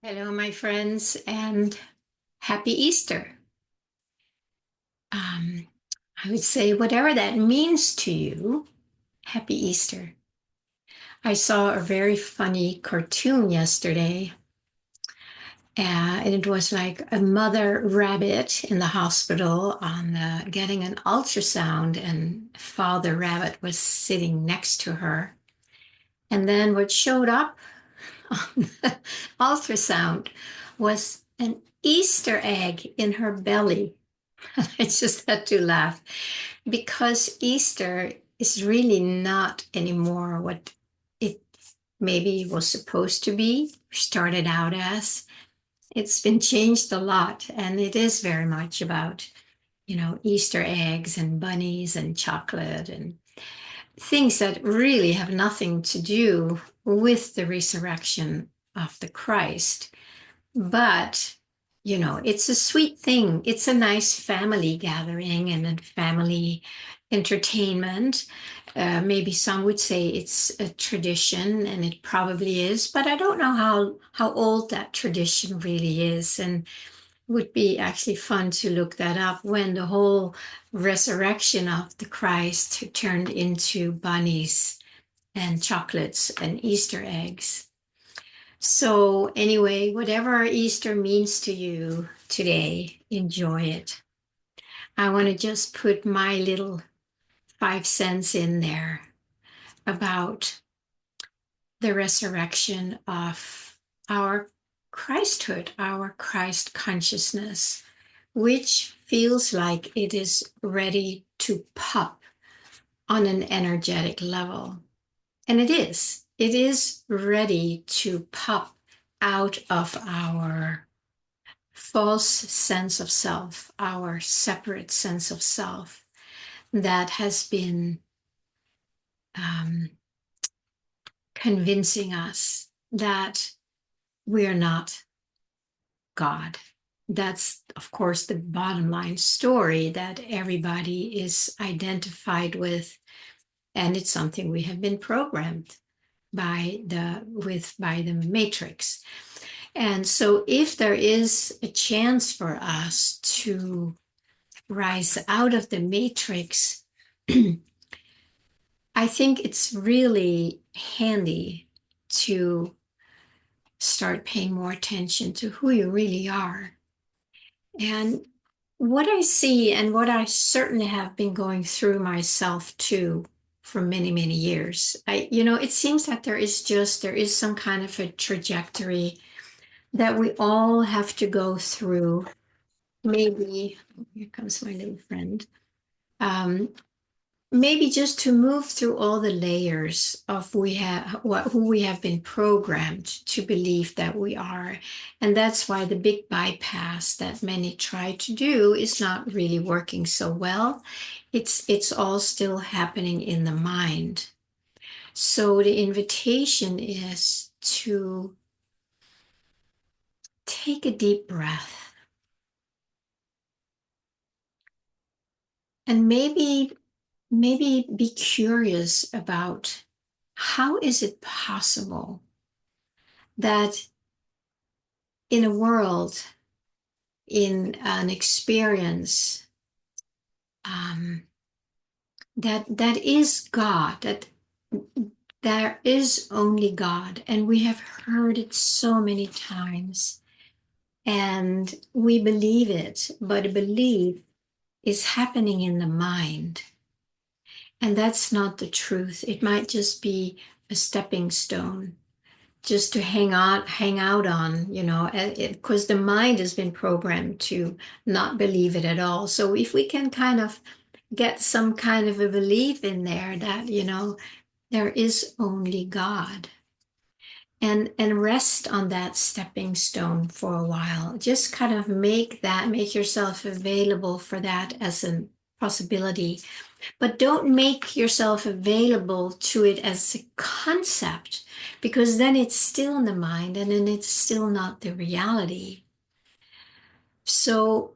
Hello, my friends, and happy Easter. Um, I would say, whatever that means to you, happy Easter. I saw a very funny cartoon yesterday, and it was like a mother rabbit in the hospital on getting an ultrasound, and father rabbit was sitting next to her. And then what showed up on the ultrasound was an Easter egg in her belly. I just had to laugh because Easter is really not anymore what it maybe was supposed to be, started out as. It's been changed a lot, and it is very much about, Easter eggs and bunnies and chocolate and things that really have nothing to do with the resurrection of the Christ. But, it's a sweet thing. It's a nice family gathering and a family entertainment. Maybe some would say it's a tradition, and it probably is, but I don't know how old that tradition really is. And it would be actually fun to look that up when the whole resurrection of the Christ turned into bunnies and chocolates and Easter eggs. So, anyway, whatever Easter means to you today, enjoy it. I want to just put my little 5 cents in there about the resurrection of our Christhood, our Christ consciousness, which feels like it is ready to pop on an energetic level. And it is. It is ready to pop out of our false sense of self, our separate sense of self that has been um, convincing us that we're not God. That's, of course, the bottom line story that everybody is identified with, and it's something we have been programmed by the matrix. And so if there is a chance for us to rise out of the matrix, I think it's really handy to start paying more attention to who you really are. And what I see, and what I certainly have been going through myself too for many, many years. It seems that there is some kind of a trajectory that we all have to go through. Maybe, here comes my little friend. Um, Maybe just to move through all the layers of who we have been programmed to believe that we are. And that's why the big bypass that many try to do is not really working so well. It's all still happening in the mind. So the invitation is to take a deep breath and maybe be curious about how is it possible that in a world, in an experience, um, that is God, that there is only God, and we have heard it so many times, and we believe it, but a belief is happening in the mind, and that's not the truth. It might just be a stepping stone just to hang out on, because the mind has been programmed to not believe it at all. So if we can kind of get some kind of a belief in there that, there is only God, and rest on that stepping stone for a while. Just kind of make yourself available for that as a possibility, but don't make yourself available to it as a concept, because then it's still in the mind and then it's still not the reality. So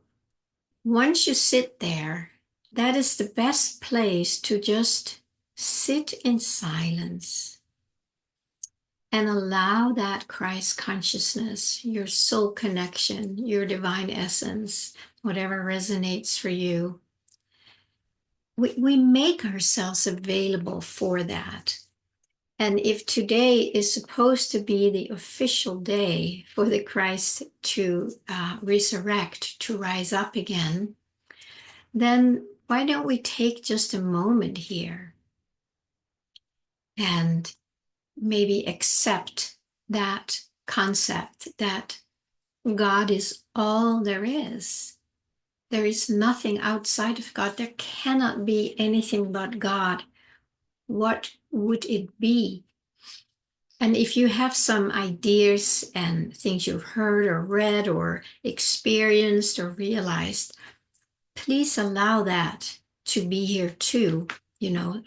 once you sit there, that is the best place to just sit in silence and allow that Christ consciousness, your soul connection, your divine essence, whatever resonates for you. We make ourselves available for that. And if today is supposed to be the official day for the Christ to resurrect, to rise up again, then why don't we take just a moment here and maybe accept that concept that God is all there is. There is nothing outside of God. There cannot be anything but God. What would it be? And if you have some ideas and things you've heard or read or experienced or realized, please allow that to be here too.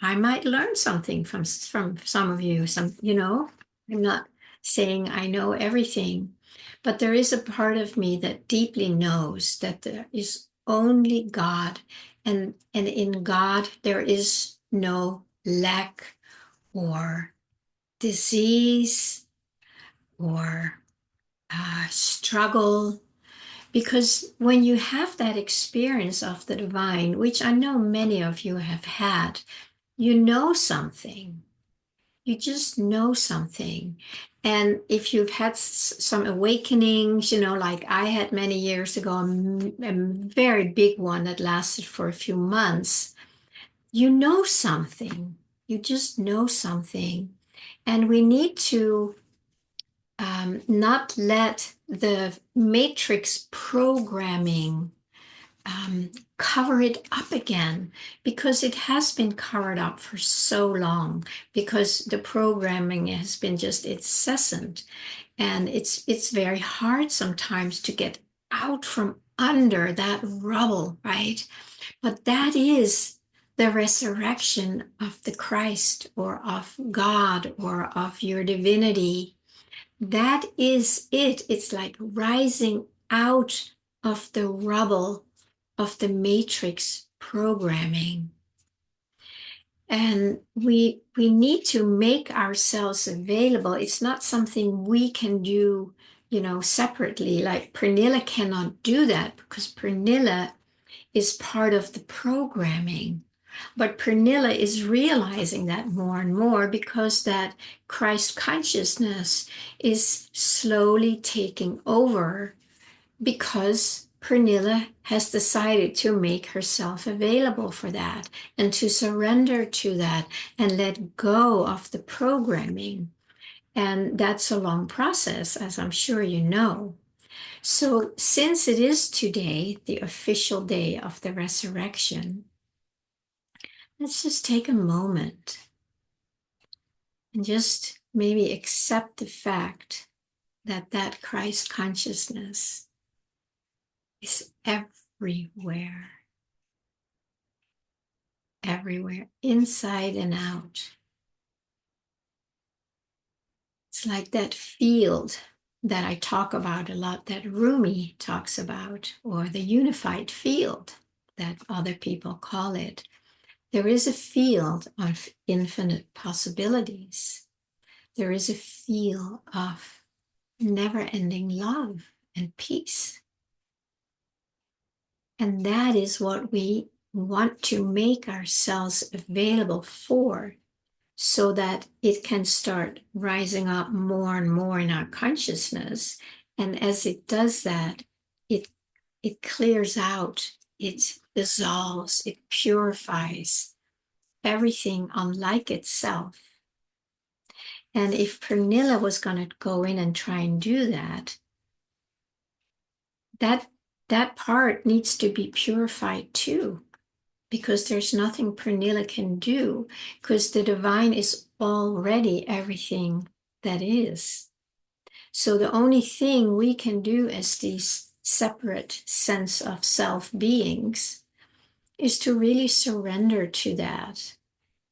I might learn something from some of you. I'm not saying I know everything, but there is a part of me that deeply knows that there is only God, and in God there is no lack or disease or struggle. Because when you have that experience of the divine, which I know many of you have had, you know something. You just know something. And if you've had some awakenings, like I had many years ago, a very big one that lasted for a few months, you know something. You just know something. And we need to not let the matrix programming cover it up again, because it has been covered up for so long, because the programming has been just incessant, and it's very hard sometimes to get out from under that rubble, right? But that is the resurrection of the Christ or of God or of your divinity. That is it. It's like rising out of the rubble of the matrix programming. And we need to make ourselves available. It's not something we can do, separately. Like Pernilla cannot do that because Pernilla is part of the programming. But Pernilla is realizing that more and more, because that Christ consciousness is slowly taking over, because Pernilla has decided to make herself available for that and to surrender to that and let go of the programming. And that's a long process, as I'm sure you know. So, since it is today the official day of the resurrection, let's just take a moment and just maybe accept the fact that that Christ consciousness is everywhere, everywhere, inside and out. It's like that field that I talk about a lot, that Rumi talks about, or the unified field that other people call it. There is a field of infinite possibilities. There is a field of never-ending love and peace. And that is what we want to make ourselves available for, so that it can start rising up more and more in our consciousness. And as it does that, it clears out, it dissolves, it purifies everything unlike itself. And if Pernilla was going to go in and try and do that, that part needs to be purified too, because there's nothing Pernilla can do, because the divine is already everything that is. So the only thing we can do as these separate sense of self beings is to really surrender to that,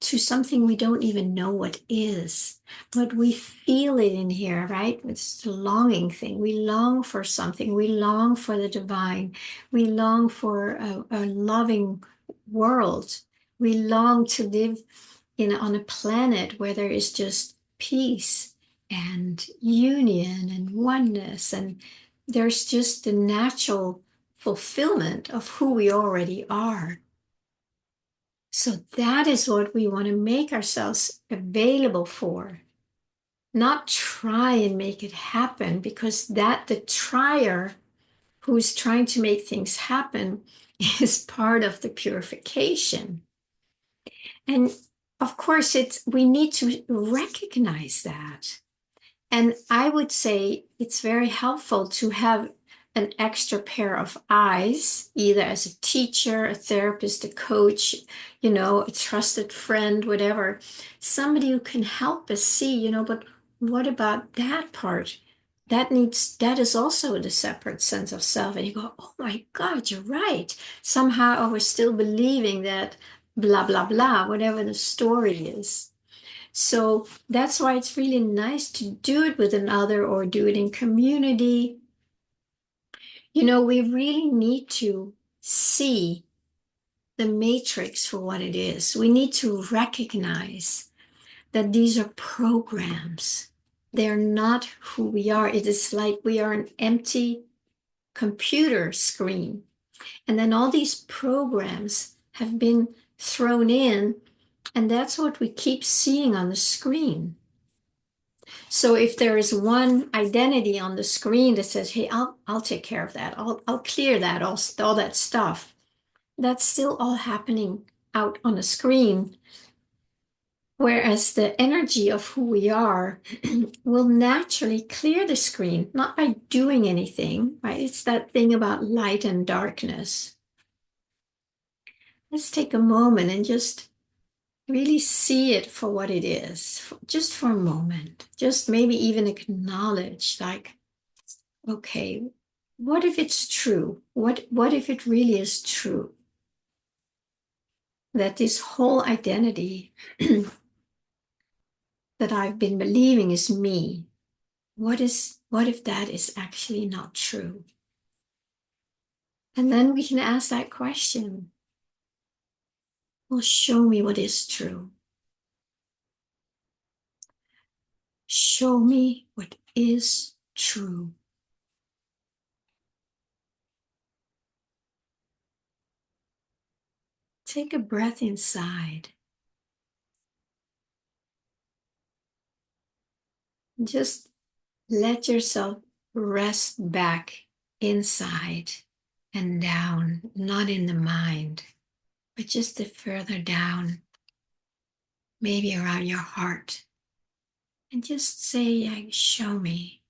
to something we don't even know what is, but we feel it in here, right? It's the longing thing. We long for something. We long for the divine. We long for a loving world. We long to live on a planet where there is just peace and union and oneness. And there's just the natural fulfillment of who we already are. So that is what we want to make ourselves available for. Not try and make it happen, because that the trier who's trying to make things happen is part of the purification. And of course, we need to recognize that. And I would say it's very helpful to have an extra pair of eyes, either as a teacher, a therapist, a coach, a trusted friend, whatever, somebody who can help us see, but what about that part? That is also the separate sense of self. And you go, oh my God, you're right. Somehow I was still believing that blah, blah, blah, whatever the story is. So that's why it's really nice to do it with another or do it in community. We really need to see the matrix for what it is. We need to recognize that these are programs. They're not who we are. It is like we are an empty computer screen. And then all these programs have been thrown in, and that's what we keep seeing on the screen. So if there is one identity on the screen that says, hey, I'll take care of that. I'll clear that, all that stuff. That's still all happening out on the screen. Whereas the energy of who we are will naturally clear the screen, not by doing anything, right? It's that thing about light and darkness. Let's take a moment and just really see it for what it is, just for a moment. Just maybe even acknowledge, like, okay, what if it's true? What if it really is true? That this whole identity that I've been believing is me. What if that is actually not true? And then we can ask that question. Well, show me what is true. Show me what is true. Take a breath inside. Just let yourself rest back inside and down, not in the mind, but just a further down, maybe around your heart. And just say, show me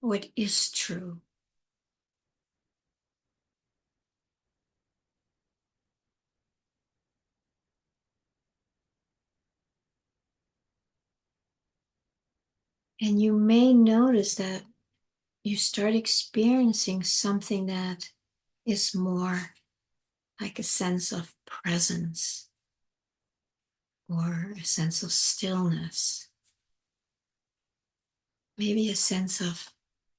what is true. And you may notice that you start experiencing something that is more like a sense of presence or a sense of stillness, maybe a sense of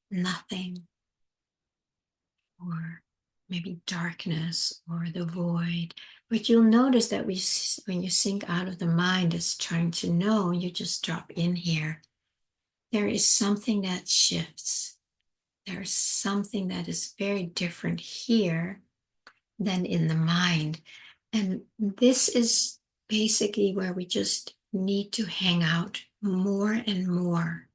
nothing, or maybe darkness or the void. But you'll notice that when you sink out of the mind that's trying to know, you just drop in here. There is something that shifts. There's something that is very different here than in the mind. And this is basically where we just need to hang out more and more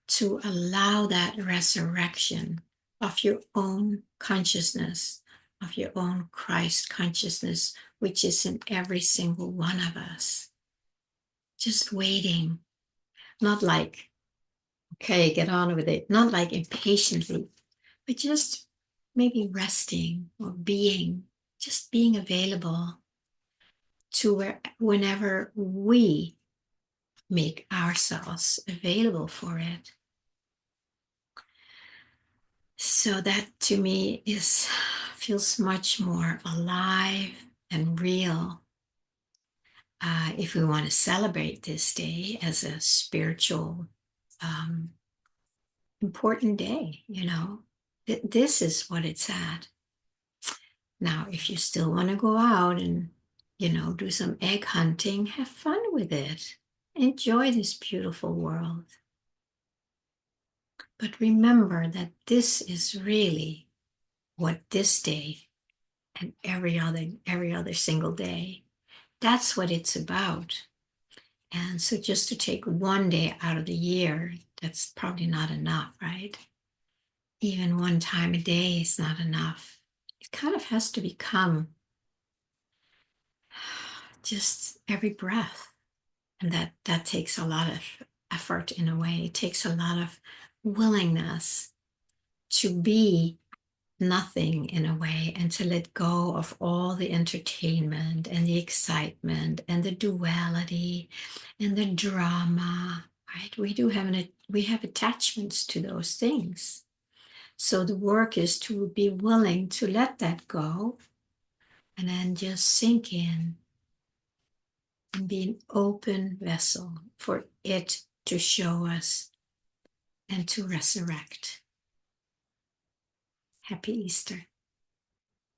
to allow that resurrection of your own consciousness, of your own Christ consciousness, which is in every single one of us. Just waiting, not like, okay, get on with it, not like impatiently, but just maybe resting or just being available to whenever we make ourselves available for it. So that to me feels much more alive and real. If we want to celebrate this day as a spiritual, important day, this is what it's at. Now, if you still want to go out and do some egg hunting, have fun with it. Enjoy this beautiful world. But remember that this is really what this day and every other single day, that's what it's about. And so just to take one day out of the year, that's probably not enough, right? Even one time a day is not enough. It kind of has to become just every breath. And that takes a lot of effort in a way. It takes a lot of willingness to be nothing in a way and to let go of all the entertainment and the excitement and the duality and the drama, right? We have attachments to those things. So the work is to be willing to let that go and then just sink in and be an open vessel for it to show us and to resurrect. Happy Easter.